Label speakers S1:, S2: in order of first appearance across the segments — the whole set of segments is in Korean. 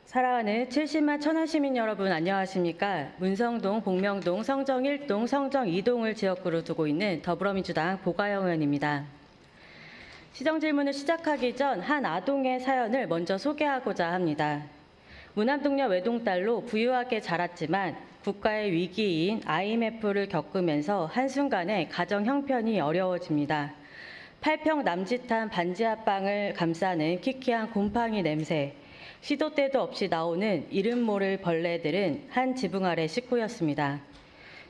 S1: 사랑하는 70만 천안 시민 여러분 안녕하십니까? 문성동, 복명동, 성정 1동, 성정 2동을 지역구로 두고 있는 더불어민주당 보가영 의원입니다. 시정 질문을 시작하기 전 한 아동의 사연을 먼저 소개하고자 합니다. 무남동녀 외동딸로 부유하게 자랐지만 국가의 위기인 IMF를 겪으면서 한순간에 가정 형편이 어려워집니다. 8평 남짓한 반지 합방을 감싸는 키키한 곰팡이 냄새, 시도 때도 없이 나오는 이름 모를 벌레들은 한 지붕 아래 식구였습니다.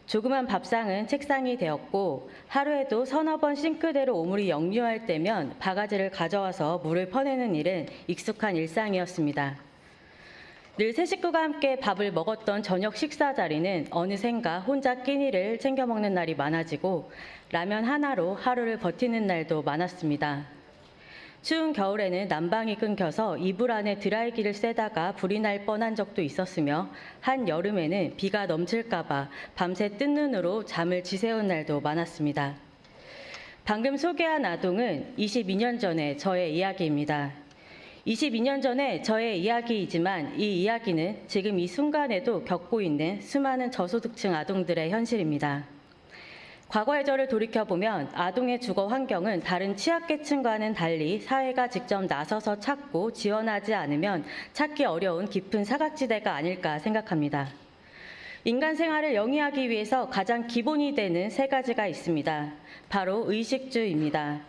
S1: 조그만 밥상은 책상이 되었고 하루에도 서너 번 싱크대로 오물이 역류할 때면 바가지를 가져와서 물을 퍼내는 일은 익숙한 일상이었습니다. 늘 세 식구가 함께 밥을 먹었던 저녁 식사 자리는 어느샌가 혼자 끼니를 챙겨 먹는 날이 많아지고 라면 하나로 하루를 버티는 날도 많았습니다. 추운 겨울에는 난방이 끊겨서 이불 안에 드라이기를 쐬다가 불이 날 뻔한 적도 있었으며 한 여름에는 비가 넘칠까 봐 밤새 뜬 눈으로 잠을 지새운 날도 많았습니다. 방금 소개한 아동은 22년 전의 저의 이야기입니다. 22년 전에 저의 이야기이지만 이 이야기는 지금 이 순간에도 겪고 있는 수많은 저소득층 아동들의 현실입니다. 과거의 저를 돌이켜보면 아동의 주거 환경은 다른 취약계층과는 달리 사회가 직접 나서서 찾고 지원하지 않으면 찾기 어려운 깊은 사각지대가 아닐까 생각합니다. 인간 생활을 영위하기 위해서 가장 기본이 되는 세 가지가 있습니다. 바로 의식주입니다.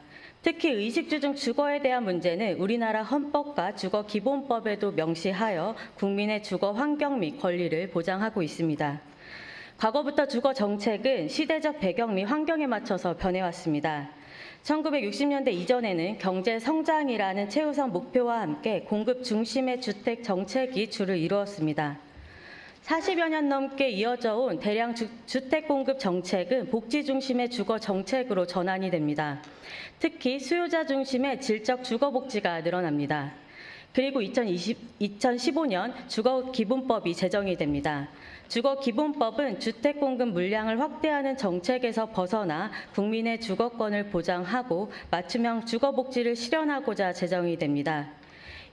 S1: 특히 의식주 중 주거에 대한 문제는 우리나라 헌법과 주거기본법에도 명시하여 국민의 주거 환경 및 권리를 보장하고 있습니다. 과거부터 주거 정책은 시대적 배경 및 환경에 맞춰서 변해왔습니다. 1960년대 이전에는 경제 성장이라는 최우선 목표와 함께 공급 중심의 주택 정책이 주를 이루었습니다. 40여 년 넘게 이어져 온 대량 주택 공급 정책은 복지 중심의 주거 정책으로 전환이 됩니다. 특히 수요자 중심의 질적 주거 복지가 늘어납니다. 그리고 2015년 주거기본법이 제정이 됩니다. 주거기본법은 주택 공급 물량을 확대하는 정책에서 벗어나 국민의 주거권을 보장하고 맞춤형 주거복지를 실현하고자 제정이 됩니다.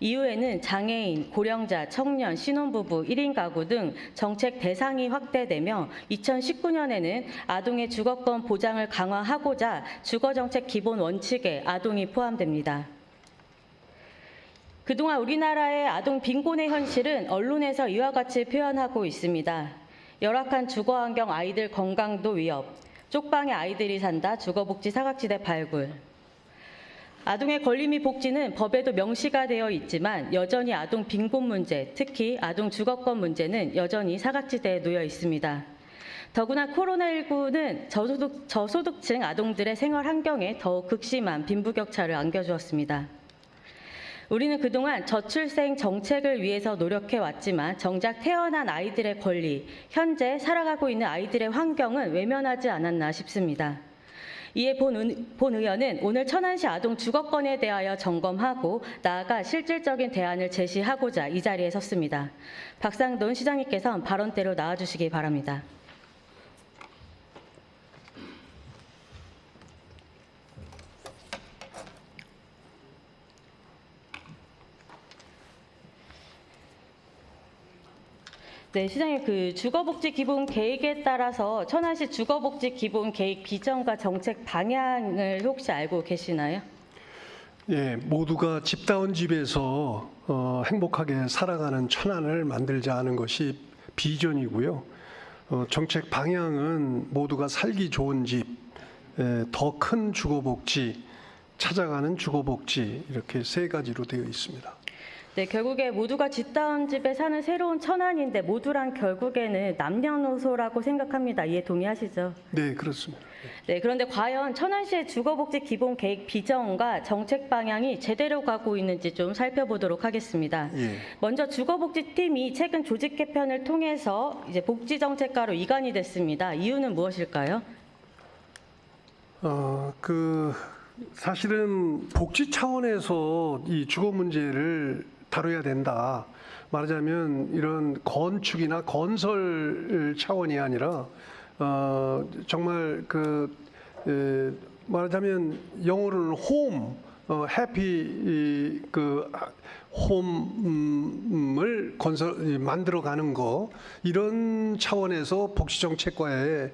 S1: 이후에는 장애인, 고령자, 청년, 신혼부부, 1인 가구 등 정책 대상이 확대되며 2019년에는 아동의 주거권 보장을 강화하고자 주거정책 기본 원칙에 아동이 포함됩니다. 그동안 우리나라의 아동 빈곤의 현실은 언론에서 이와 같이 표현하고 있습니다. 열악한 주거 환경 아이들 건강도 위협, 쪽방에 아이들이 산다 주거복지 사각지대 발굴. 아동의 권리 및 복지는 법에도 명시가 되어 있지만 여전히 아동 빈곤 문제, 특히 아동 주거권 문제는 여전히 사각지대에 놓여 있습니다. 더구나 코로나19는 저소득층 아동들의 생활 환경에 더욱 극심한 빈부격차를 안겨주었습니다. 우리는 그동안 저출생 정책을 위해서 노력해왔지만 정작 태어난 아이들의 권리, 현재 살아가고 있는 아이들의 환경은 외면하지 않았나 싶습니다. 이에 본 의원은 오늘 천안시 아동 주거권에 대하여 점검하고 나아가 실질적인 대안을 제시하고자 이 자리에 섰습니다. 박상돈 시장님께서 발언대로 나와주시기 바랍니다. 네, 시장님, 그 주거복지 기본 계획에 따라서 천안시 주거복지 기본 계획 비전과 정책 방향을 혹시 알고 계시나요?
S2: 예, 모두가 집다운 집에서 행복하게 살아가는 천안을 만들자 하는 것이 비전이고요. 정책 방향은 모두가 살기 좋은 집, 더 큰 주거복지, 찾아가는 주거복지 이렇게 세 가지로 되어 있습니다.
S1: 네, 결국에 모두가 집다운 집에 사는 새로운 천안인데 모두란 결국에는 남녀노소라고 생각합니다. 이해 동의하시죠?
S2: 네, 그렇습니다.
S1: 네, 그런데 과연 천안시의 주거복지 기본 계획 비전과 정책 방향이 제대로 가고 있는지 좀 살펴보도록 하겠습니다.
S2: 예.
S1: 먼저 주거복지팀이 최근 조직 개편을 통해서 이제 복지정책과로 이관이 됐습니다. 이유는 무엇일까요?
S2: 사실은 복지 차원에서 이 주거 문제를 다뤄야 된다. 말하자면 이런 건축이나 건설 차원이 아니라 정말 말하자면 영어로는 홈 해피 그 홈을 만들어가는 거 이런 차원에서 복지정책과의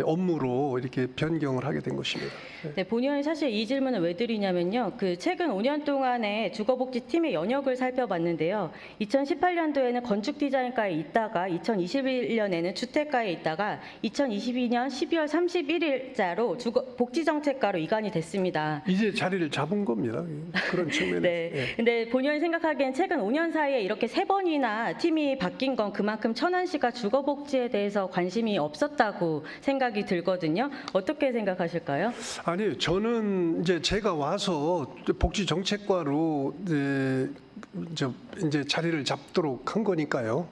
S2: 업무로 이렇게 변경을 하게 된 것입니다.
S1: 네, 본의원이 사실 이 질문을 왜 드리냐면요. 최근 5년 동안의 주거복지팀의 연역을 살펴봤는데요. 2018년도에는 건축디자인과에 있다가 2021년에는 주택과에 있다가 2022년 12월 31일자로 복지정책과로 이관이 됐습니다.
S2: 이제 자리를 잡은 겁니다. 그런 측면에서.
S1: 네.
S2: 예.
S1: 근데 본의원이 생각하기엔 최근 5년 사이에 이렇게 3번이나 팀이 바뀐 건 그만큼 천안시가 주거복지에 대해서 관심이 없었다고 생각이 들거든요. 어떻게 생각하실까요?
S2: 아니요, 저는 이제 제가 와서 복지정책과로 이제 자리를 잡도록 한 거니까요.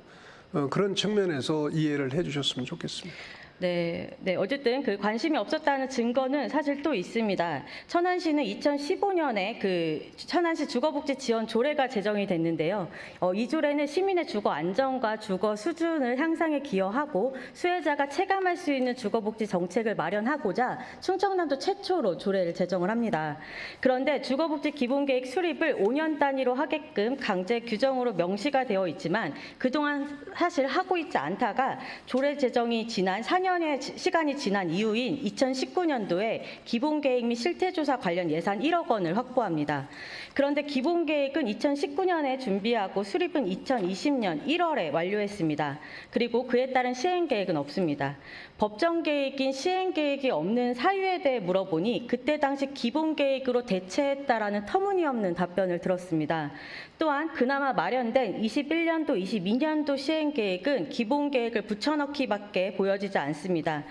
S2: 그런 측면에서 이해를 해주셨으면 좋겠습니다.
S1: 네, 어쨌든 관심이 없었다는 증거는 사실 또 있습니다. 천안시는 2015년에 천안시 주거복지 지원 조례가 제정이 됐는데요. 이 조례는 시민의 주거 안정과 주거 수준을 향상에 기여하고 수혜자가 체감할 수 있는 주거복지 정책을 마련하고자 충청남도 최초로 조례를 제정을 합니다. 그런데 주거복지 기본계획 수립을 5년 단위로 하게끔 강제 규정으로 명시가 되어 있지만 그동안 사실 하고 있지 않다가 조례 제정이 지난 4년의 시간이 지난 이후인 2019년도에 기본계획 및 실태조사 관련 예산 1억 원을 확보합니다. 그런데 기본계획은 2019년에 준비하고 수립은 2020년 1월에 완료했습니다. 그리고 그에 따른 시행계획은 없습니다. 법정계획인 시행계획이 없는 사유에 대해 물어보니 그때 당시 기본계획으로 대체했다라는 터무니없는 답변을 들었습니다. 또한 그나마 마련된 21년도, 22년도 시행계획은 기본계획을 붙여넣기밖에 보여지지 않습니다.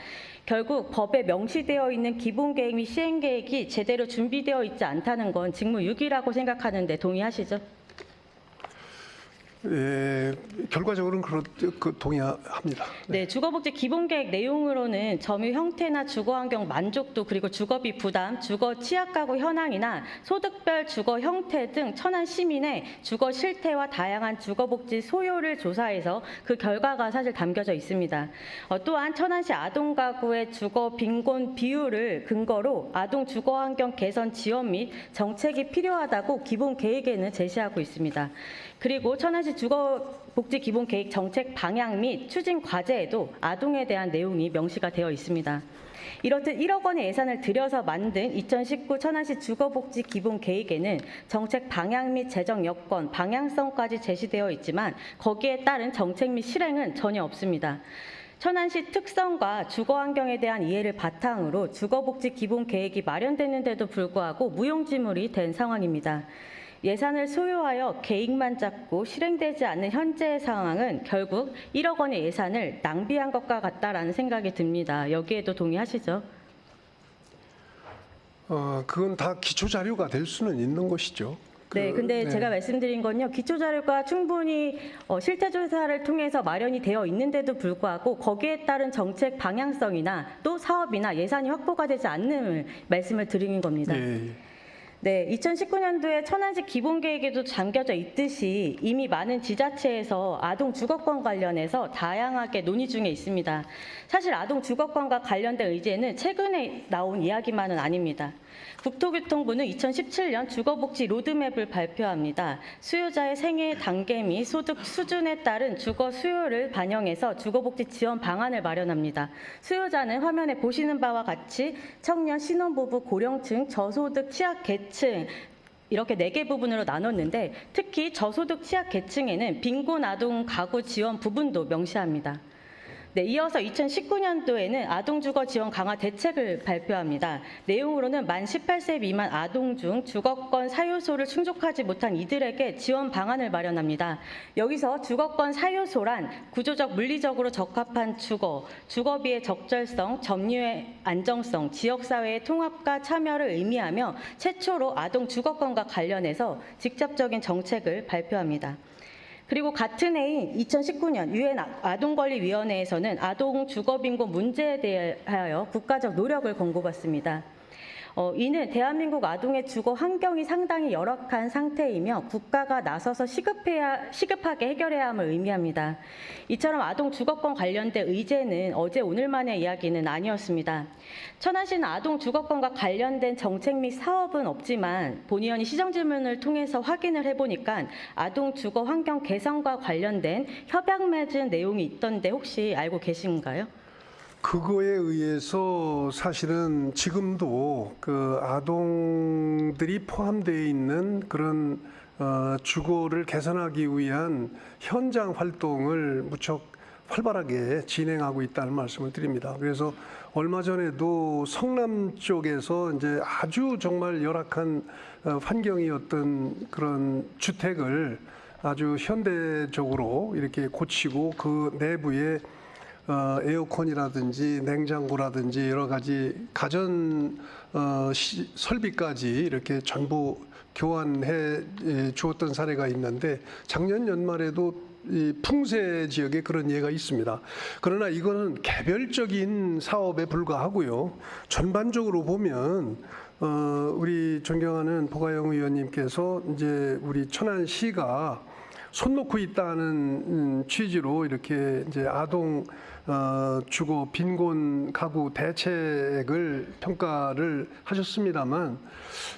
S1: 결국 법에 명시되어 있는 기본계획 및 시행계획이 제대로 준비되어 있지 않다는 건 직무유기라고 생각하는데 동의하시죠?
S2: 예, 결과적으로는 동의합니다.
S1: 네, 주거복지 기본계획 내용으로는 점유 형태나 주거환경 만족도 그리고 주거비 부담, 주거 취약가구 현황이나 소득별 주거 형태 등 천안 시민의 주거 실태와 다양한 주거복지 소요를 조사해서 그 결과가 사실 담겨져 있습니다. 또한 천안시 아동가구의 주거 빈곤 비율을 근거로 아동 주거환경 개선 지원 및 정책이 필요하다고 기본계획에는 제시하고 있습니다. 그리고 천안시 주거복지 기본계획 정책 방향 및 추진 과제에도 아동에 대한 내용이 명시가 되어 있습니다. 이렇듯 1억 원의 예산을 들여서 만든 2019 천안시 주거복지 기본계획에는 정책 방향 및 재정 여건, 방향성까지 제시되어 있지만 거기에 따른 정책 및 실행은 전혀 없습니다. 천안시 특성과 주거환경에 대한 이해를 바탕으로 주거복지 기본계획이 마련됐는데도 불구하고 무용지물이 된 상황입니다. 예산을 소요하여 계획만 잡고 실행되지 않는 현재의 상황은 결국 1억 원의 예산을 낭비한 것과 같다라는 생각이 듭니다. 여기에도 동의하시죠?
S2: 그건 다 기초 자료가 될 수는 있는 것이죠.
S1: 네, 근데 제가 말씀드린 건요. 기초 자료가 충분히 실태조사를 통해서 마련이 되어 있는데도 불구하고 거기에 따른 정책 방향성이나 또 사업이나 예산이 확보가 되지 않는 말씀을 드리는 겁니다.
S2: 예.
S1: 네, 2019년도에 천안시 기본계획에도 담겨져 있듯이 이미 많은 지자체에서 아동 주거권 관련해서 다양하게 논의 중에 있습니다. 사실 아동 주거권과 관련된 의제는 최근에 나온 이야기만은 아닙니다. 국토교통부는 2017년 주거복지 로드맵을 발표합니다. 수요자의 생애 단계 및 소득 수준에 따른 주거 수요를 반영해서 주거복지 지원 방안을 마련합니다. 수요자는 화면에 보시는 바와 같이 청년, 신혼부부, 고령층, 저소득, 취약계층 이렇게 4개 부분으로 나눴는데 특히 저소득 취약계층에는 빈곤 아동 가구 지원 부분도 명시합니다. 네, 이어서 2019년도에는 아동주거 지원 강화 대책을 발표합니다. 내용으로는 만 18세 미만 아동 중 주거권 사유소를 충족하지 못한 이들에게 지원 방안을 마련합니다. 여기서 주거권 사유소란 구조적, 물리적으로 적합한 주거, 주거비의 적절성, 점유의 안정성, 지역사회의 통합과 참여를 의미하며 최초로 아동 주거권과 관련해서 직접적인 정책을 발표합니다. 그리고 같은 해인 2019년 유엔 아동권리위원회에서는 아동 주거빈곤 문제에 대하여 국가적 노력을 권고받습니다. 이는 대한민국 아동의 주거 환경이 상당히 열악한 상태이며 국가가 나서서 시급하게 해결해야 함을 의미합니다. 이처럼 아동 주거권 관련된 의제는 어제 오늘만의 이야기는 아니었습니다. 천안시는 아동 주거권과 관련된 정책 및 사업은 없지만 본 의원이 시정질문을 통해서 확인을 해보니까 아동 주거 환경 개선과 관련된 협약 맺은 내용이 있던데 혹시 알고 계신가요?
S2: 그거에 의해서 사실은 지금도 그 아동들이 포함되어 있는 그런 주거를 개선하기 위한 현장 활동을 무척 활발하게 진행하고 있다는 말씀을 드립니다. 그래서 얼마 전에도 성남 쪽에서 이제 아주 정말 열악한 환경이었던 그런 주택을 아주 현대적으로 이렇게 고치고 그 내부에 에어컨이라든지 냉장고라든지 여러 가지 가전 설비까지 이렇게 전부 교환해 주었던 사례가 있는데 작년 연말에도 이 풍세 지역에 그런 예가 있습니다. 그러나 이거는 개별적인 사업에 불과하고요. 전반적으로 보면 우리 존경하는 보가영 의원님께서 이제 우리 천안시가 손 놓고 있다는 취지로 이렇게 이제 아동 주거 빈곤 가구 대책을 평가를 하셨습니다만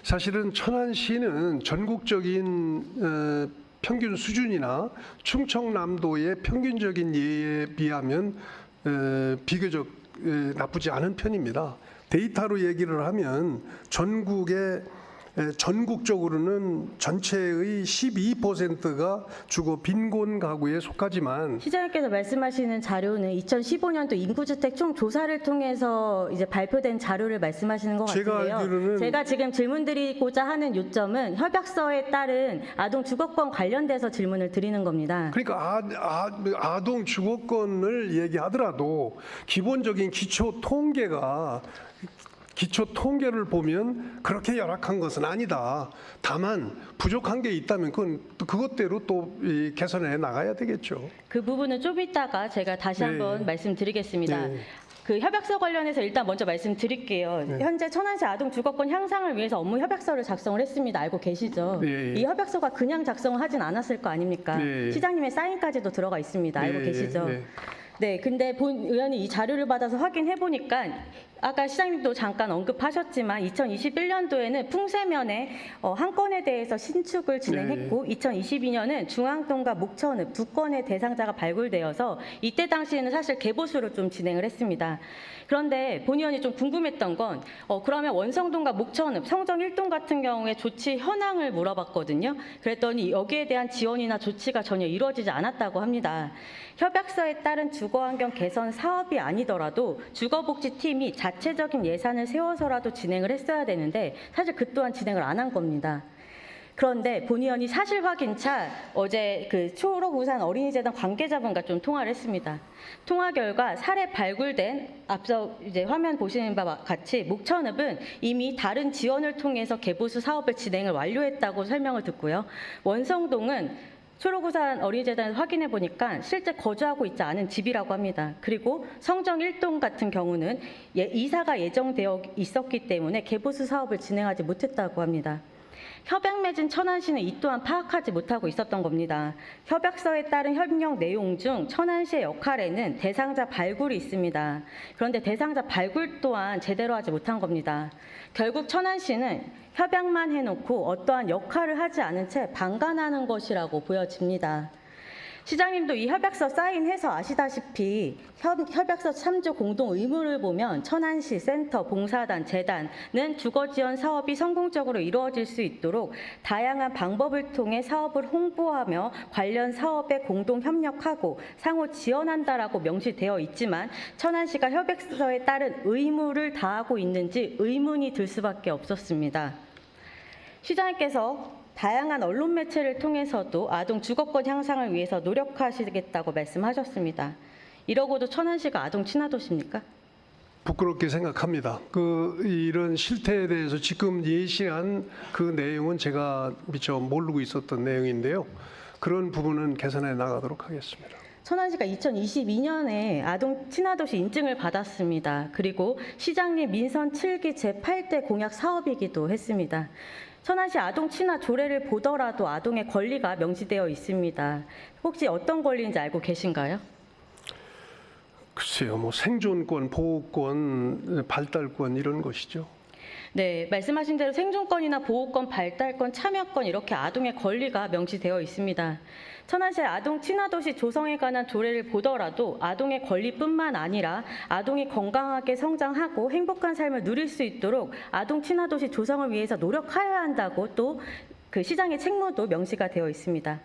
S2: 사실은 천안시는 전국적인 평균 수준이나 충청남도의 평균적인 예에 비하면 비교적 나쁘지 않은 편입니다. 데이터로 얘기를 하면 전국적으로는 전체의 12%가 주거 빈곤 가구에 속하지만
S1: 시장님께서 말씀하시는 자료는 2015년도 인구주택 총 조사를 통해서 이제 발표된 자료를 말씀하시는 것 같은데요. 제가 지금 질문드리고자 하는 요점은 협약서에 따른 아동 주거권 관련돼서 질문을 드리는 겁니다.
S2: 그러니까 아동 주거권을 얘기하더라도 기본적인 기초 통계를 보면 그렇게 열악한 것은 아니다. 다만 부족한 게 있다면 그것대로 또 개선해 나가야 되겠죠.
S1: 그 부분은 좀 이따가 제가 다시 한번 말씀드리겠습니다.
S2: 네.
S1: 그 협약서 관련해서 일단 먼저 말씀드릴게요.
S2: 네.
S1: 현재 천안시 아동 주거권 향상을 위해서 업무 협약서를 작성을 했습니다. 알고 계시죠?
S2: 네.
S1: 이 협약서가 그냥 작성을 하진 않았을 거 아닙니까?
S2: 네.
S1: 시장님의 사인까지도 들어가 있습니다. 알고
S2: 네.
S1: 계시죠?
S2: 네.
S1: 네, 근데 본 의원이 이 자료를 받아서 확인해 보니까 아까 시장님도 잠깐 언급하셨지만 2021년도에는 풍세면에 한 건에 대해서 신축을 진행했고 2022년은 중앙동과 목천읍 두 건의 대상자가 발굴되어서 이때 당시에는 사실 개보수로 좀 진행을 했습니다. 그런데 본 의원이 좀 궁금했던 건 그러면 원성동과 목천읍, 성정 1동 같은 경우에 조치 현황을 물어봤거든요. 그랬더니 여기에 대한 지원이나 조치가 전혀 이루어지지 않았다고 합니다. 협약서에 따른 주거환경 개선 사업이 아니더라도 주거복지팀이 자체적인 예산을 세워서라도 진행을 했어야 되는데 사실 그 또한 진행을 안 한 겁니다. 그런데 본 의원이 사실 확인차 어제 그 초록우산 어린이재단 관계자분과 좀 통화를 했습니다. 통화 결과 사례 발굴된 앞서 이제 화면 보시는 바와 같이 목천읍은 이미 다른 지원을 통해서 개보수 사업을 진행을 완료했다고 설명을 듣고요. 원성동은 초록우산 어린이재단에서 확인해 보니까 실제 거주하고 있지 않은 집이라고 합니다. 그리고 성정 1동 같은 경우는 이사가 예정되어 있었기 때문에 개보수 사업을 진행하지 못했다고 합니다. 협약 맺은 천안시는 이 또한 파악하지 못하고 있었던 겁니다. 협약서에 따른 협력 내용 중 천안시의 역할에는 대상자 발굴이 있습니다. 그런데 대상자 발굴 또한 제대로 하지 못한 겁니다. 결국 천안시는 협약만 해놓고 어떠한 역할을 하지 않은 채 방관하는 것이라고 보여집니다. 시장님도 이 협약서 사인해서 아시다시피 협약서 참조 공동 의무를 보면 천안시, 센터, 봉사단, 재단은 주거지원 사업이 성공적으로 이루어질 수 있도록 다양한 방법을 통해 사업을 홍보하며 관련 사업에 공동 협력하고 상호 지원한다라고 명시되어 있지만 천안시가 협약서에 따른 의무를 다하고 있는지 의문이 들 수밖에 없었습니다. 시장님께서 다양한 언론 매체를 통해서도 아동 주거권 향상을 위해서 노력하시겠다고 말씀하셨습니다. 이러고도 천안시가 아동 친화도시입니까?
S2: 부끄럽게 생각합니다. 이런 실태에 대해서 지금 예시한 그 내용은 제가 미처 모르고 있었던 내용인데요. 그런 부분은 개선해 나가도록 하겠습니다.
S1: 천안시가 2022년에 아동 친화도시 인증을 받았습니다. 그리고 시장님 민선 7기 제8대 공약 사업이기도 했습니다. 천안시 아동 친화 조례를 보더라도 아동의 권리가 명시되어 있습니다. 혹시 어떤 권리인지 알고 계신가요?
S2: 글쎄요, 뭐 생존권, 보호권, 발달권 이런 것이죠.
S1: 네, 말씀하신 대로 생존권이나 보호권, 발달권, 참여권 이렇게 아동의 권리가 명시되어 있습니다. 천안시 아동 친화도시 조성에 관한 조례를 보더라도 아동의 권리뿐만 아니라 아동이 건강하게 성장하고 행복한 삶을 누릴 수 있도록 아동 친화도시 조성을 위해서 노력하여야 한다고 또 그 시장의 책무도 명시가 되어 있습니다.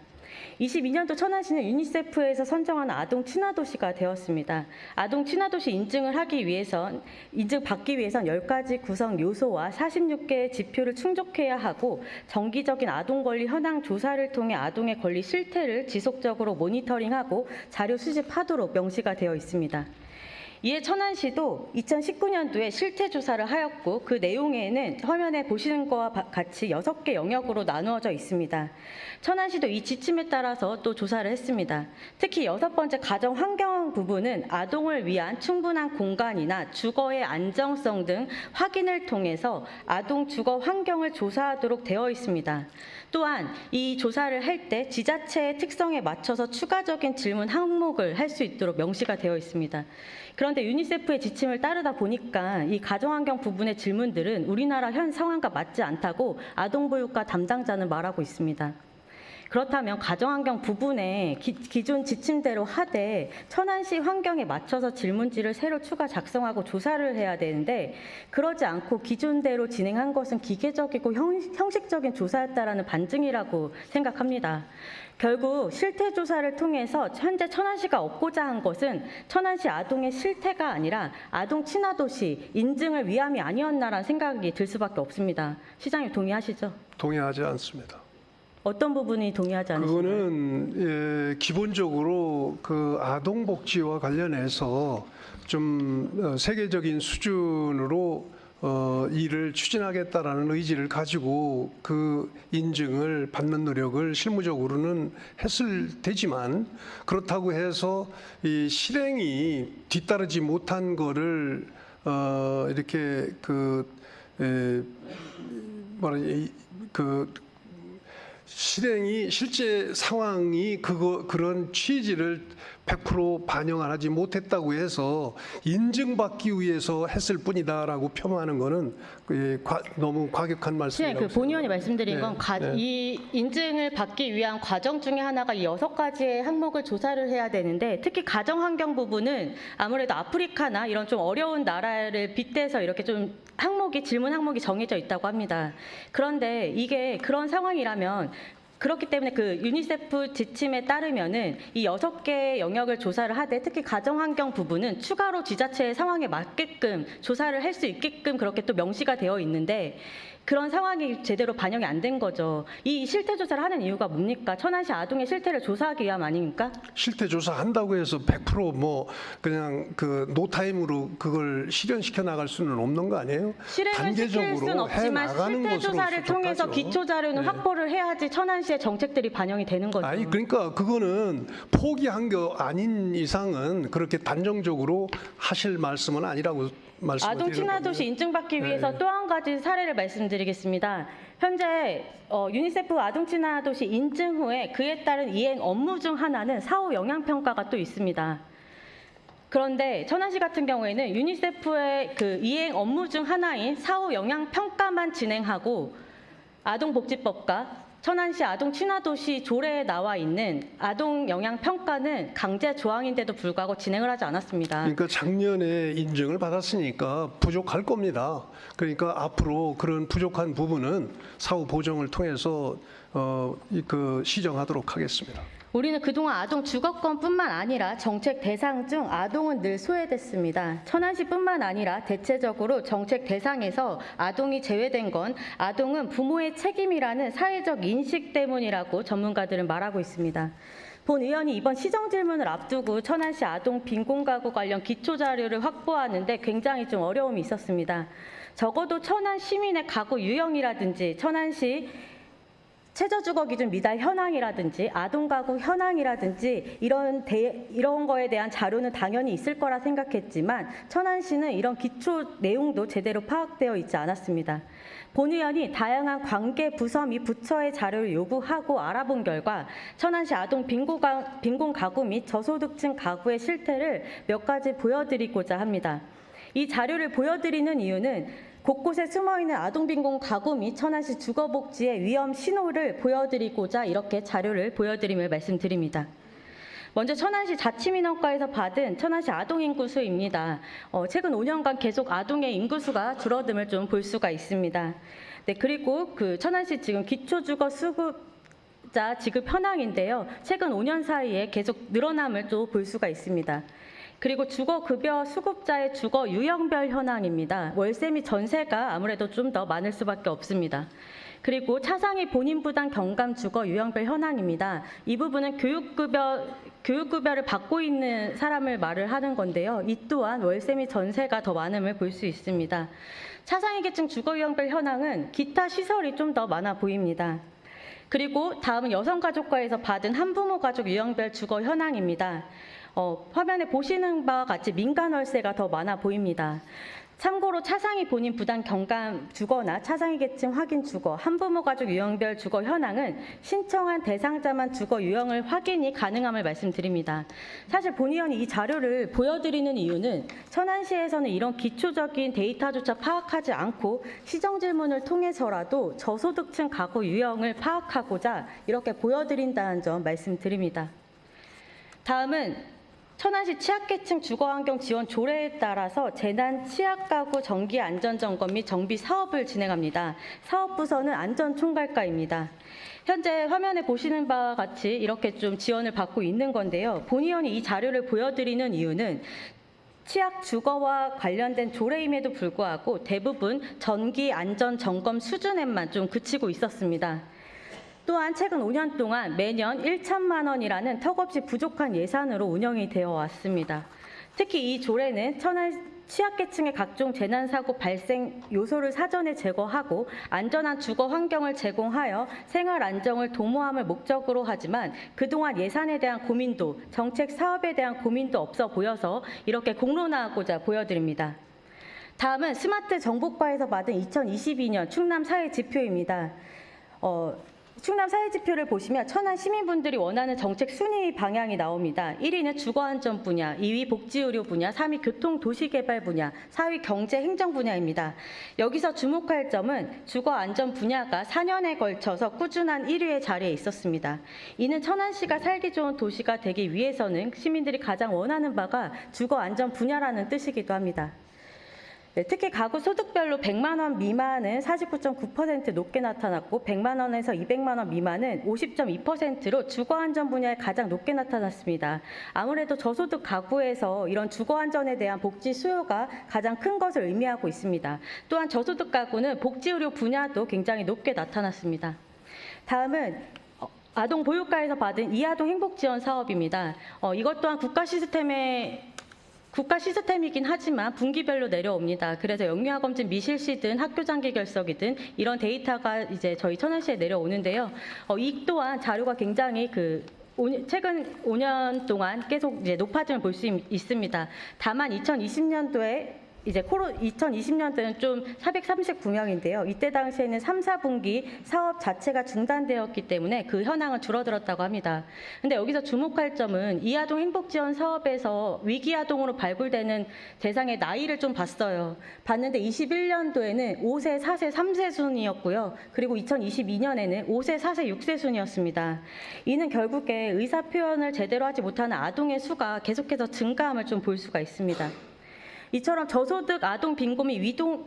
S1: 22년도 천안시는 유니세프에서 선정한 아동 친화도시가 되었습니다. 아동 친화도시 인증받기 위해선 10가지 구성 요소와 46개의 지표를 충족해야 하고 정기적인 아동 권리 현황 조사를 통해 아동의 권리 실태를 지속적으로 모니터링하고 자료 수집하도록 명시가 되어 있습니다. 이에 천안시도 2019년도에 실태 조사를 하였고 그 내용에는 화면에 보시는 것과 같이 6개 영역으로 나누어져 있습니다. 천안시도 이 지침에 따라서 또 조사를 했습니다. 특히 6번째 가정 환경 부분은 아동을 위한 충분한 공간이나 주거의 안정성 등 확인을 통해서 아동 주거 환경을 조사하도록 되어 있습니다. 또한 이 조사를 할 때 지자체의 특성에 맞춰서 추가적인 질문 항목을 할 수 있도록 명시가 되어 있습니다. 그런데 유니세프의 지침을 따르다 보니까 이 가정환경 부분의 질문들은 우리나라 현 상황과 맞지 않다고 아동보육과 담당자는 말하고 있습니다. 그렇다면 가정환경 부분에 기존 지침대로 하되 천안시 환경에 맞춰서 질문지를 새로 추가 작성하고 조사를 해야 되는데 그러지 않고 기존대로 진행한 것은 기계적이고 형식적인 조사였다라는 반증이라고 생각합니다. 결국 실태조사를 통해서 현재 천안시가 얻고자 한 것은 천안시 아동의 실태가 아니라 아동 친화도시 인증을 위함이 아니었나라는 생각이 들 수밖에 없습니다. 시장님 동의하시죠?
S2: 동의하지 않습니다.
S1: 어떤 부분이 동의하지 않으신가요?
S2: 그거는 기본적으로 그 아동 복지와 관련해서 좀 세계적인 수준으로 일을 추진하겠다라는 의지를 가지고 그 인증을 받는 노력을 실무적으로는 했을 테지만 그렇다고 해서 이 실행이 뒤따르지 못한 거를 이렇게 실행이 실제 상황이 그런 취지를 100% 반영하지 못했다고 해서 인증받기 위해서 했을 뿐이다라고 폄하하는 것은 너무 과격한 말씀이라고
S1: 본 의원이 말씀드린
S2: 네,
S1: 건
S2: 네.
S1: 이 인증을 받기 위한 과정 중에 하나가 이 6가지의 항목을 조사를 해야 되는데 특히 가정환경 부분은 아무래도 아프리카나 이런 좀 어려운 나라를 빗대서 이렇게 좀 질문 항목이 정해져 있다고 합니다. 그런데 이게 그런 상황이라면 그렇기 때문에 그 유니세프 지침에 따르면은 이 6개의 영역을 조사를 하되 특히 가정환경 부분은 추가로 지자체의 상황에 맞게끔 조사를 할 수 있게끔 그렇게 또 명시가 되어 있는데 그런 상황이 제대로 반영이 안 된 거죠. 이 실태 조사를 하는 이유가 뭡니까? 천안시 아동의 실태를 조사하기 위함 아닙니까?
S2: 실태 조사한다고 해서 100% 그냥 노타임으로 그걸 실현시켜 나갈 수는 없는 거 아니에요?
S1: 실행을 시킬 수는 없지만 실태 조사를 통해서 기초 자료는 확보를 해야지 천안시의 정책들이 반영이 되는 거죠.
S2: 아니 그러니까 그거는 포기한 게 아닌 이상은 그렇게 단정적으로 하실 말씀은 아니라고 말씀을
S1: 아동 친화도시 인증받기 위해서 또 한 가지 사례를 말씀드리겠습니다. 현재 유니세프 아동 친화도시 인증 후에 그에 따른 이행 업무 중 하나는 사후 영향평가가 또 있습니다. 그런데 천안시 같은 경우에는 유니세프의 그 이행 업무 중 하나인 사후 영향평가만 진행하고 아동복지법과 천안시 아동 친화도시 조례에 나와 있는 아동 영향 평가는 강제 조항인데도 불구하고 진행을 하지 않았습니다.
S2: 그러니까 작년에 인증을 받았으니까 부족할 겁니다. 그러니까 앞으로 그런 부족한 부분은 사후 보정을 통해서 시정하도록 하겠습니다.
S1: 우리는 그동안 아동 주거권뿐만 아니라 정책 대상 중 아동은 늘 소외됐습니다. 천안시뿐만 아니라 대체적으로 정책 대상에서 아동이 제외된 건 아동은 부모의 책임이라는 사회적 인식 때문이라고 전문가들은 말하고 있습니다. 본 의원이 이번 시정 질문을 앞두고 천안시 아동 빈곤가구 관련 기초 자료를 확보하는데 굉장히 좀 어려움이 있었습니다. 적어도 천안 시민의 가구 유형이라든지 천안시 최저주거 기준 미달 현황이라든지 아동가구 현황이라든지 이런 거에 대한 자료는 당연히 있을 거라 생각했지만 천안시는 이런 기초 내용도 제대로 파악되어 있지 않았습니다. 본 의원이 다양한 관계 부서 및 부처의 자료를 요구하고 알아본 결과 천안시 아동 빈곤 가구 및 저소득층 가구의 실태를 몇 가지 보여드리고자 합니다. 이 자료를 보여드리는 이유는 곳곳에 숨어있는 아동빈곤 가구 및 천안시 주거복지의 위험 신호를 보여드리고자 이렇게 자료를 보여드림을 말씀드립니다. 먼저 천안시 자치민원과에서 받은 천안시 아동인구수입니다. 최근 5년간 계속 아동의 인구수가 줄어듦을 좀 볼 수가 있습니다. 네, 그리고 그 천안시 지금 기초주거 수급자 지급 현황인데요. 최근 5년 사이에 계속 늘어남을 또 볼 수가 있습니다. 그리고 주거급여 수급자의 주거 유형별 현황입니다. 월세 및 전세가 아무래도 좀 더 많을 수밖에 없습니다. 그리고 차상위 본인 부담 경감 주거 유형별 현황입니다. 이 부분은 교육급여를 받고 있는 사람을 말을 하는 건데요. 이 또한 월세 및 전세가 더 많음을 볼 수 있습니다. 차상위 계층 주거 유형별 현황은 기타 시설이 좀 더 많아 보입니다. 그리고 다음은 여성가족과에서 받은 한부모 가족 유형별 주거 현황입니다. 화면에 보시는 바와 같이 민간월세가 더 많아 보입니다. 참고로 차상위 본인 부담 경감 주거나 차상위 계층 확인 주거, 한부모 가족 유형별 주거 현황은 신청한 대상자만 주거 유형을 확인이 가능함을 말씀드립니다. 사실 본 의원이 이 자료를 보여드리는 이유는 천안시에서는 이런 기초적인 데이터조차 파악하지 않고 시정 질문을 통해서라도 저소득층 가구 유형을 파악하고자 이렇게 보여드린다는 점 말씀드립니다. 다음은 천안시 취약계층 주거환경 지원 조례에 따라서 재난 취약가구 정기 안전점검 및 정비 사업을 진행합니다. 사업부서는 안전총괄과입니다. 현재 화면에 보시는 바와 같이 이렇게 좀 지원을 받고 있는 건데요. 본 의원이 이 자료를 보여드리는 이유는 취약 주거와 관련된 조례임에도 불구하고 대부분 전기 안전 점검 수준에만 좀 그치고 있었습니다. 또한 최근 5년 동안 매년 1천만 원이라는 턱없이 부족한 예산으로 운영이 되어 왔습니다. 특히 이 조례는 천안 취약계층의 각종 재난사고 발생 요소를 사전에 제거하고 안전한 주거 환경을 제공하여 생활 안정을 도모함을 목적으로 하지만 그동안 예산에 대한 고민도 정책 사업에 대한 고민도 없어 보여서 이렇게 공론화하고자 보여드립니다. 다음은 스마트 정보과에서 받은 2022년 충남 사회 지표입니다. 충남 사회지표를 보시면 천안 시민분들이 원하는 정책 순위 방향이 나옵니다. 1위는 주거안전 분야, 2위 복지의료 분야, 3위 교통도시개발 분야, 4위 경제행정 분야입니다. 여기서 주목할 점은 주거안전 분야가 4년에 걸쳐서 꾸준한 1위의 자리에 있었습니다. 이는 천안시가 살기 좋은 도시가 되기 위해서는 시민들이 가장 원하는 바가 주거안전 분야라는 뜻이기도 합니다. 네, 특히 가구 소득별로 100만 원 미만은 49.9% 높게 나타났고 100만 원에서 200만 원 미만은 50.2%로 주거안전 분야에 가장 높게 나타났습니다. 아무래도 저소득 가구에서 이런 주거안전에 대한 복지 수요가 가장 큰 것을 의미하고 있습니다. 또한 저소득 가구는 복지의료 분야도 굉장히 높게 나타났습니다. 다음은 아동 보육과에서 받은 이아동 행복지원 사업입니다. 이것 또한 국가 시스템이긴 하지만 분기별로 내려옵니다. 그래서 영유아검진 미실시든 학교장기 결석이든 이런 데이터가 이제 저희 천안시에 내려오는데요. 이 또한 자료가 굉장히 최근 5년 동안 계속 이제 높아짐을 볼 수 있습니다. 다만 2020년도에 이제 2020년도는 좀 439명인데요. 이때 당시에는 3, 4분기 사업 자체가 중단되었기 때문에 그 현황은 줄어들었다고 합니다. 근데 여기서 주목할 점은 이아동 행복지원 사업에서 위기아동으로 발굴되는 대상의 나이를 좀 봤어요. 봤는데 21년도에는 5세, 4세, 3세 순이었고요. 그리고 2022년에는 5세, 4세, 6세 순이었습니다. 이는 결국에 의사표현을 제대로 하지 못하는 아동의 수가 계속해서 증가함을 좀 볼 수가 있습니다. 이처럼 저소득 아동 빈곤 및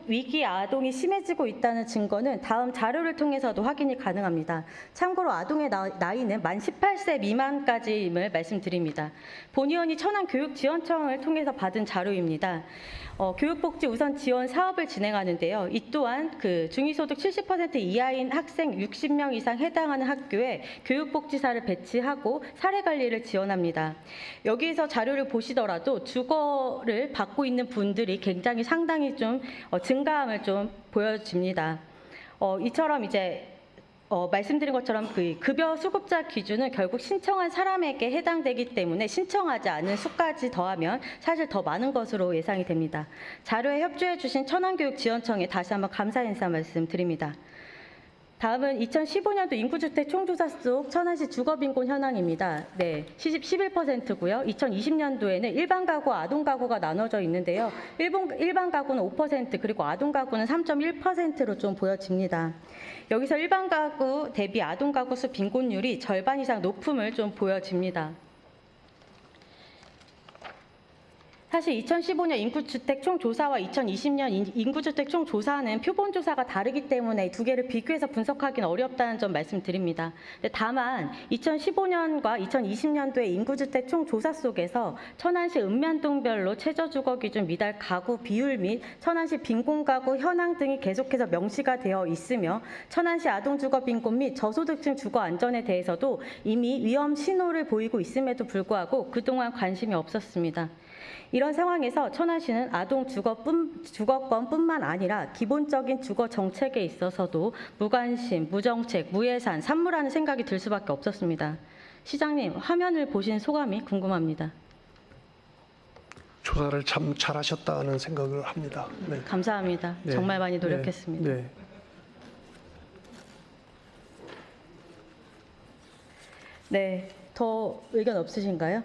S1: 위기 아동이 심해지고 있다는 증거는 다음 자료를 통해서도 확인이 가능합니다. 참고로 아동의 나이는 만 18세 미만까지임을 말씀드립니다. 본 의원이 천안교육지원청을 통해서 받은 자료입니다. 교육복지 우선 지원 사업을 진행하는데요. 이 또한 중위소득 70% 이하인 학생 60명 이상 해당하는 학교에 교육복지사를 배치하고 사례관리를 지원합니다. 여기에서 자료를 보시더라도 주거를 받고 있는 분들이 굉장히 상당히 좀 증가함을 좀 보여집니다. 이처럼 이제 말씀드린 것처럼 그 급여 수급자 기준은 결국 신청한 사람에게 해당되기 때문에 신청하지 않은 수까지 더하면 사실 더 많은 것으로 예상이 됩니다. 자료에 협조해 주신 천안교육지원청에 다시 한번 감사 인사 말씀드립니다. 다음은 2015년도 인구주택 총조사 속 천안시 주거빈곤 현황입니다. 네, 11%고요. 2020년도에는 일반 가구, 아동 가구가 나눠져 있는데요. 일반 가구는 5% 그리고 아동 가구는 3.1%로 좀 보여집니다. 여기서 일반 가구 대비 아동 가구 수 빈곤율이 절반 이상 높음을 좀 보여집니다. 사실 2015년 인구주택 총조사와 2020년 인구주택 총조사는 표본조사가 다르기 때문에 두 개를 비교해서 분석하기는 어렵다는 점 말씀드립니다. 다만 2015년과 2020년도의 인구주택 총조사 속에서 천안시 읍면동별로 최저주거기준 미달 가구 비율 및 천안시 빈곤가구 현황 등이 계속해서 명시가 되어 있으며 천안시 아동주거빈곤 및 저소득층 주거 안전에 대해서도 이미 위험 신호를 보이고 있음에도 불구하고 그동안 관심이 없었습니다. 이런 상황에서 천안시는 아동 주거권뿐만 아니라 기본적인 주거 정책에 있어서도 무관심, 무정책, 무예산, 산무라는 생각이 들 수밖에 없었습니다. 시장님, 화면을 보신 소감이 궁금합니다.
S2: 조사를 참 잘하셨다는 생각을 합니다. 네.
S1: 감사합니다.
S2: 네.
S1: 정말 많이 노력했습니다.
S2: 네.
S1: 네, 더 의견 없으신가요?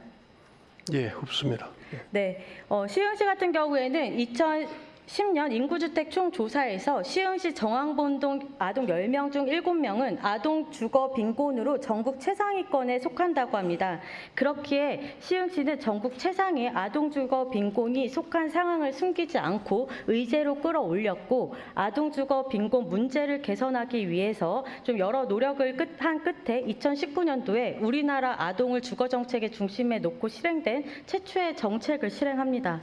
S2: 예, 없습니다.
S1: 네, 시흥시 같은 경우에는 2010년 인구주택 총조사에서 시흥시 정왕본동 아동 10명 중 7명은 아동 주거 빈곤으로 전국 최상위권에 속한다고 합니다. 그렇기에 시흥시는 전국 최상위 아동 주거 빈곤이 속한 상황을 숨기지 않고 의제로 끌어올렸고 아동 주거 빈곤 문제를 개선하기 위해서 좀 여러 노력을 한 끝에 2019년도에 우리나라 아동을 주거 정책의 중심에 놓고 실행된 최초의 정책을 실행합니다.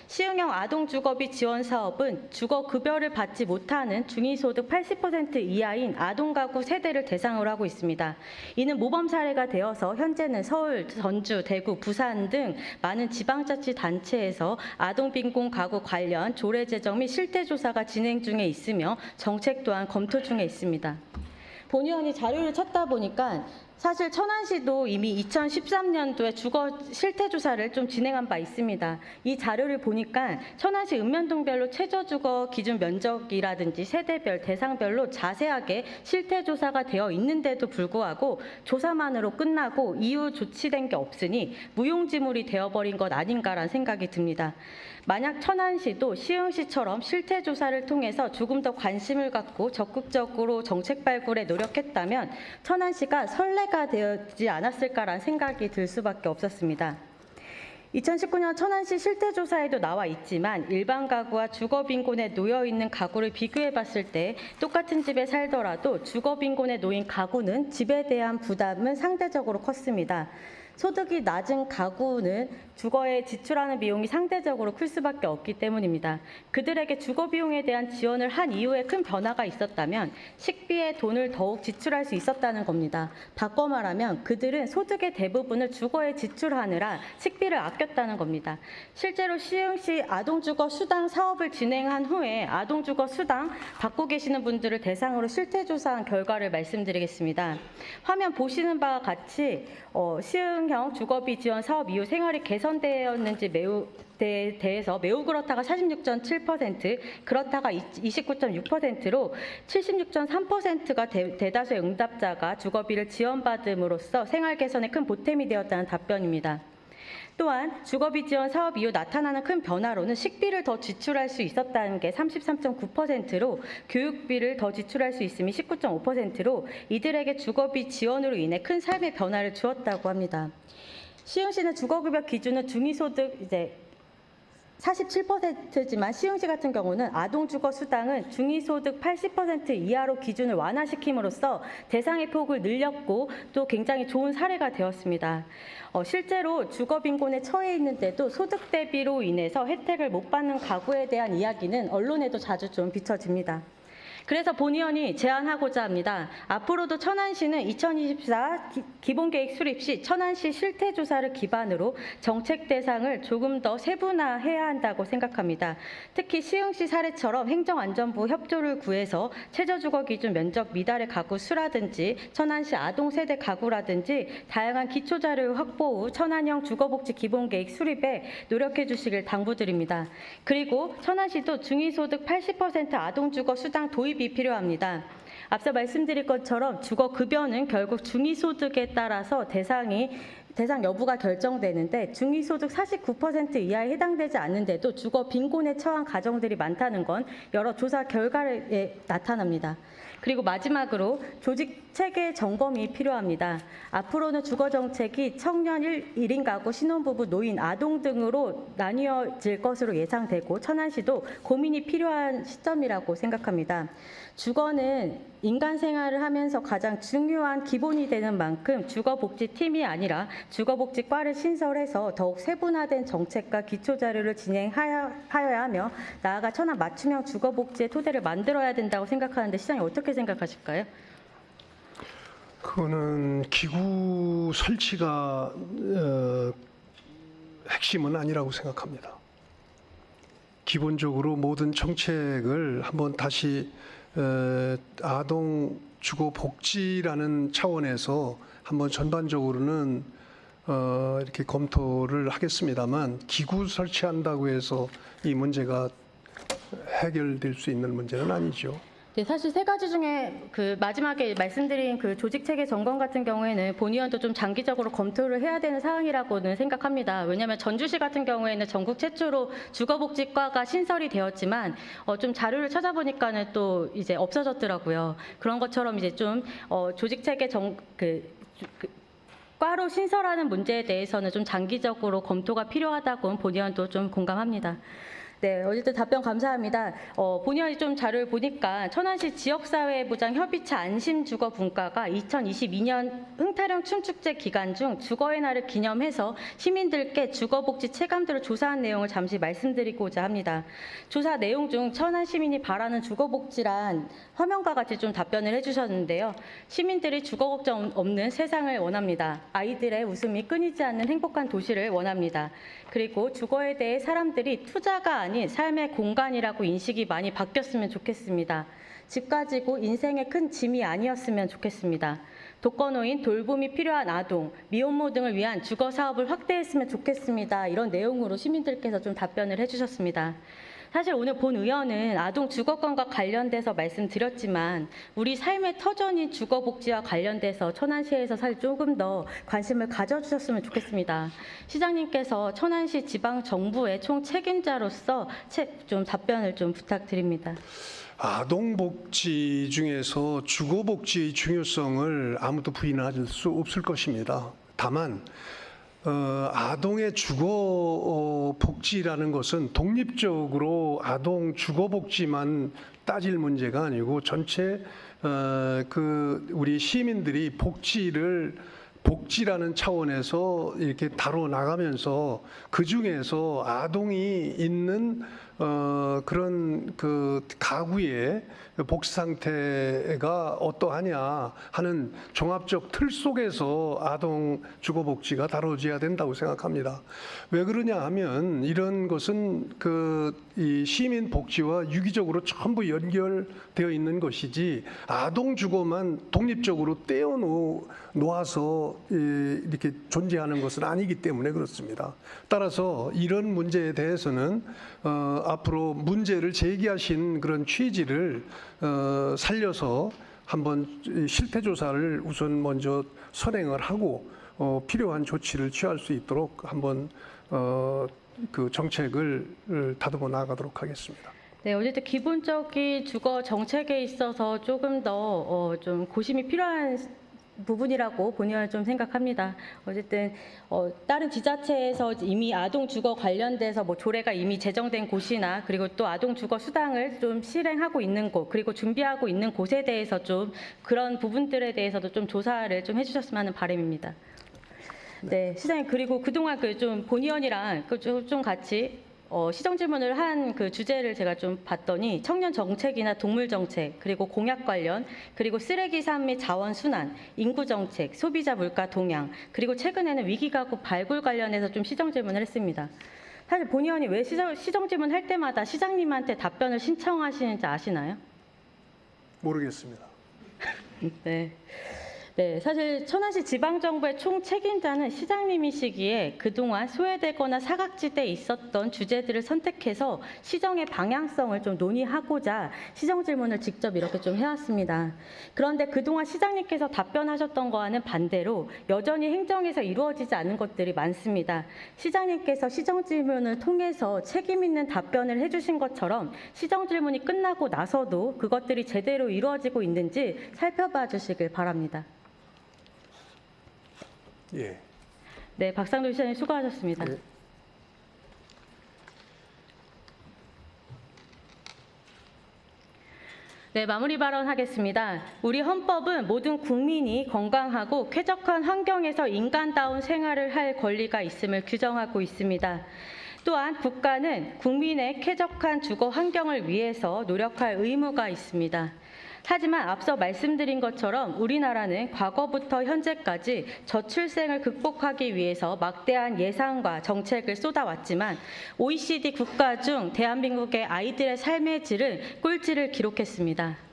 S1: 시흥형 아동주거비 지원 사업은 주거급여를 받지 못하는 중위소득 80% 이하인 아동가구 세대를 대상으로 하고 있습니다. 이는 모범 사례가 되어서 현재는 서울, 전주, 대구, 부산 등 많은 지방자치단체에서 아동빈곤 가구 관련 조례 제정 및 실태조사가 진행 중에 있으며 정책 또한 검토 중에 있습니다. 본 의원이 자료를 찾다 보니까 사실 천안시도 이미 2013년도에 주거 실태조사를 좀 진행한 바 있습니다. 이 자료를 보니까 천안시 읍면동별로 최저주거 기준 면적이라든지 세대별, 대상별로 자세하게 실태조사가 되어 있는데도 불구하고 조사만으로 끝나고 이후 조치된 게 없으니 무용지물이 되어버린 것 아닌가라는 생각이 듭니다. 만약 천안시도 시흥시처럼 실태조사를 통해서 조금 더 관심을 갖고 적극적으로 정책 발굴에 노력했다면 천안시가 선례가 되지 않았을까라는 생각이 들 수밖에 없었습니다. 2019년 천안시 실태조사에도 나와 있지만 일반 가구와 주거빈곤에 놓여있는 가구를 비교해봤을 때 똑같은 집에 살더라도 주거빈곤에 놓인 가구는 집에 대한 부담은 상대적으로 컸습니다. 소득이 낮은 가구는 주거에 지출하는 비용이 상대적으로 클 수밖에 없기 때문입니다. 그들에게 주거 비용에 대한 지원을 한 이후에 큰 변화가 있었다면 식비에 돈을 더욱 지출할 수 있었다는 겁니다. 바꿔 말하면 그들은 소득의 대부분을 주거에 지출하느라 식비를 아꼈다는 겁니다. 실제로 시흥시 아동주거 수당 사업을 진행한 후에 아동주거 수당 받고 계시는 분들을 대상으로 실태조사한 결과를 말씀드리겠습니다. 화면 보시는 바와 같이 시흥형 주거비 지원 사업 이후 생활이 개선되었는지 대해서 매우 그렇다가 46.7%, 그렇다가 29.6%로 76.3%가 대다수의 응답자가 주거비를 지원받음으로써 생활 개선에 큰 보탬이 되었다는 답변입니다. 또한 주거비 지원 사업 이후 나타나는 큰 변화로는 식비를 더 지출할 수 있었다는 게 33.9%로 교육비를 더 지출할 수 있음이 19.5%로 이들에게 주거비 지원으로 인해 큰 삶의 변화를 주었다고 합니다. 시흥시는 주거급여 기준은 중위소득 47%지만 시흥시 같은 경우는 아동주거수당은 중위소득 80% 이하로 기준을 완화시킴으로써 대상의 폭을 늘렸고 또 굉장히 좋은 사례가 되었습니다. 실제로 주거빈곤에 처해 있는데도 소득 대비로 인해서 혜택을 못 받는 가구에 대한 이야기는 언론에도 자주 좀 비춰집니다. 그래서 본의원이 제안하고자 합니다. 앞으로도 천안시는 2024 기본계획 수립 시 천안시 실태조사를 기반으로 정책 대상을 조금 더 세분화해야 한다고 생각합니다. 특히 시흥시 사례처럼 행정안전부 협조를 구해서 최저주거 기준 면적 미달의 가구 수라든지 천안시 아동세대 가구라든지 다양한 기초자료 확보 후 천안형 주거복지 기본계획 수립에 노력해 주시길 당부드립니다. 그리고 천안시도 중위소득 80% 아동주거 수당 도입이 필요합니다. 앞서 말씀드린 것처럼 주거급여는 결국 중위소득에 따라서 대상 여부가 결정되는데 중위소득 49% 이하에 해당되지 않는데도 주거 빈곤에 처한 가정들이 많다는 건 여러 조사 결과에 나타납니다. 그리고 마지막으로 조직 체계 점검이 필요합니다. 앞으로는 주거 정책이 청년 1인 가구, 신혼부부, 노인, 아동 등으로 나뉘어질 것으로 예상되고 천안시도 고민이 필요한 시점이라고 생각합니다. 주거는 인간 생활을 하면서 가장 중요한 기본이 되는 만큼 주거복지팀이 아니라 주거복지과를 신설해서 더욱 세분화된 정책과 기초자료를 진행하여야 하며 나아가 천안 맞춤형 주거복지의 토대를 만들어야 된다고 생각하는데 시장님 어떻게 생각하실까요?
S2: 그거는 기구 설치가 핵심은 아니라고 생각합니다. 기본적으로 모든 정책을 한번 다시 아동 주거 복지라는 차원에서 한번 전반적으로는 이렇게 검토를 하겠습니다만 기구 설치한다고 해서 이 문제가 해결될 수 있는 문제는 아니죠.
S1: 네, 사실 세 가지 중에 그 마지막에 말씀드린 그 조직체계 점검 같은 경우에는 본의원도 좀 장기적으로 검토를 해야 되는 사항이라고는 생각합니다. 왜냐하면 전주시 같은 경우에는 전국 최초로 주거복지과가 신설이 되었지만 좀 자료를 찾아보니까는 또 이제 없어졌더라고요. 그런 것처럼 이제 좀 조직체계 과로 신설하는 문제에 대해서는 좀 장기적으로 검토가 필요하다고 본의원도 좀 공감합니다. 네, 어쨌든 답변 감사합니다. 본의원이 좀 자료를 보니까 천안시 지역사회보장 협의체 안심주거 분과가 2022년 흥타령 춤축제 기간 중 주거의 날을 기념해서 시민들께 주거복지 체감들을 조사한 내용을 잠시 말씀드리고자 합니다. 조사 내용 중 천안 시민이 바라는 주거복지란 화면과 같이 좀 답변을 해주셨는데요. 시민들이 주거 걱정 없는 세상을 원합니다. 아이들의 웃음이 끊이지 않는 행복한 도시를 원합니다. 그리고 주거에 대해 사람들이 투자가 아닌 삶의 공간이라고 인식이 많이 바뀌었으면 좋겠습니다. 집 가지고 인생의 큰 짐이 아니었으면 좋겠습니다. 독거노인, 돌봄이 필요한 아동, 미혼모 등을 위한 주거 사업을 확대했으면 좋겠습니다. 이런 내용으로 시민들께서 좀 답변을 해주셨습니다. 사실 오늘 본 의원은 아동 주거권과 관련돼서 말씀드렸지만 우리 삶의 터전인 주거복지와 관련돼서 천안시에서 사실 조금 더 관심을 가져주셨으면 좋겠습니다. 시장님께서 천안시 지방정부의 총책임자로서 좀 답변을 좀 부탁드립니다.
S2: 아동복지 중에서 주거복지의 중요성을 아무도 부인할 수 없을 것입니다. 다만 아동의 주거 복지라는 것은 독립적으로 아동 주거 복지만 따질 문제가 아니고 전체 우리 시민들이 복지라는 차원에서 이렇게 다뤄 나가면서 그 중에서 아동이 있는 그런 그 가구의 복지 상태가 어떠하냐 하는 종합적 틀 속에서 아동 주거 복지가 다뤄져야 된다고 생각합니다. 왜 그러냐 하면 이런 것은 이 시민 복지와 유기적으로 전부 연결되어 있는 것이지 아동 주거만 독립적으로 놓아서 이렇게 존재하는 것은 아니기 때문에 그렇습니다. 따라서 이런 문제에 대해서는 앞으로 문제를 제기하신 그런 취지를 살려서 한번 실태조사를 우선 먼저 선행을 하고 필요한 조치를 취할 수 있도록 한번 그 정책을 다듬어 나가도록 하겠습니다.
S1: 네, 어쨌든 기본적인 주거 정책에 있어서 조금 더 좀 고심이 필요한 부분이라고 본의원은 좀 생각합니다. 어쨌든 다른 지자체에서 이미 아동 주거 관련돼서 뭐 조례가 이미 제정된 곳이나 그리고 또 아동 주거 수당을 좀 실행하고 있는 곳 그리고 준비하고 있는 곳에 대해서 좀 그런 부분들에 대해서도 좀 조사를 좀 해주셨으면 하는 바람입니다. 네, 시장님 그리고 그동안 좀 본의원이랑 좀 같이 시정 질문을 한 그 주제를 제가 좀 봤더니 청년 정책이나 동물 정책, 그리고 공약 관련, 그리고 쓰레기 산 및 자원 순환, 인구 정책, 소비자 물가 동향, 그리고 최근에는 위기 가구 발굴 관련해서 좀 시정 질문을 했습니다. 사실 본 의원이 왜 시정 질문 할 때마다 시장님한테 답변을 신청하시는지 아시나요?
S2: 모르겠습니다.
S1: 네. 네, 사실 천안시 지방정부의 총 책임자는 시장님이시기에 그동안 소외되거나 사각지대에 있었던 주제들을 선택해서 시정의 방향성을 좀 논의하고자 시정 질문을 직접 이렇게 좀 해왔습니다. 그런데 그동안 시장님께서 답변하셨던 거와는 반대로 여전히 행정에서 이루어지지 않은 것들이 많습니다. 시장님께서 시정 질문을 통해서 책임 있는 답변을 해주신 것처럼 시정 질문이 끝나고 나서도 그것들이 제대로 이루어지고 있는지 살펴봐 주시길 바랍니다.
S2: 예.
S1: 네, 박상도 시장님 수고하셨습니다.
S2: 예.
S1: 네, 마무리 발언하겠습니다. 우리 헌법은 모든 국민이 건강하고 쾌적한 환경에서 인간다운 생활을 할 권리가 있음을 규정하고 있습니다. 또한 국가는 국민의 쾌적한 주거 환경을 위해서 노력할 의무가 있습니다. 하지만 앞서 말씀드린 것처럼 우리나라는 과거부터 현재까지 저출생을 극복하기 위해서 막대한 예산과 정책을 쏟아왔지만 OECD 국가 중 대한민국의 아이들의 삶의 질은 꼴찌를 기록했습니다.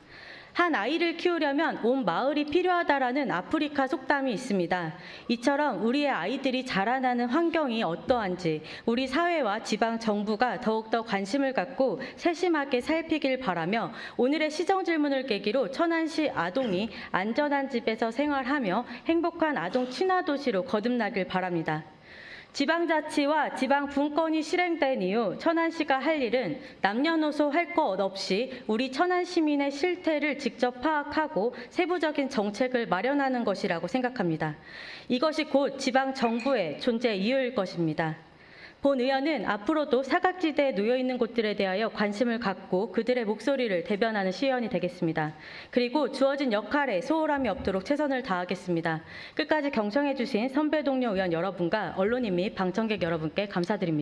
S1: 한 아이를 키우려면 온 마을이 필요하다라는 아프리카 속담이 있습니다. 이처럼 우리의 아이들이 자라나는 환경이 어떠한지 우리 사회와 지방 정부가 더욱더 관심을 갖고 세심하게 살피길 바라며 오늘의 시정 질문을 계기로 천안시 아동이 안전한 집에서 생활하며 행복한 아동 친화 도시로 거듭나길 바랍니다. 지방자치와 지방분권이 실행된 이후 천안시가 할 일은 남녀노소 할 것 없이 우리 천안 시민의 실태를 직접 파악하고 세부적인 정책을 마련하는 것이라고 생각합니다. 이것이 곧 지방정부의 존재 이유일 것입니다. 본 의원은 앞으로도 사각지대에 놓여있는 곳들에 대하여 관심을 갖고 그들의 목소리를 대변하는 시의원이 되겠습니다. 그리고 주어진 역할에 소홀함이 없도록 최선을 다하겠습니다. 끝까지 경청해 주신 선배 동료 의원 여러분과 언론인 및 방청객 여러분께 감사드립니다.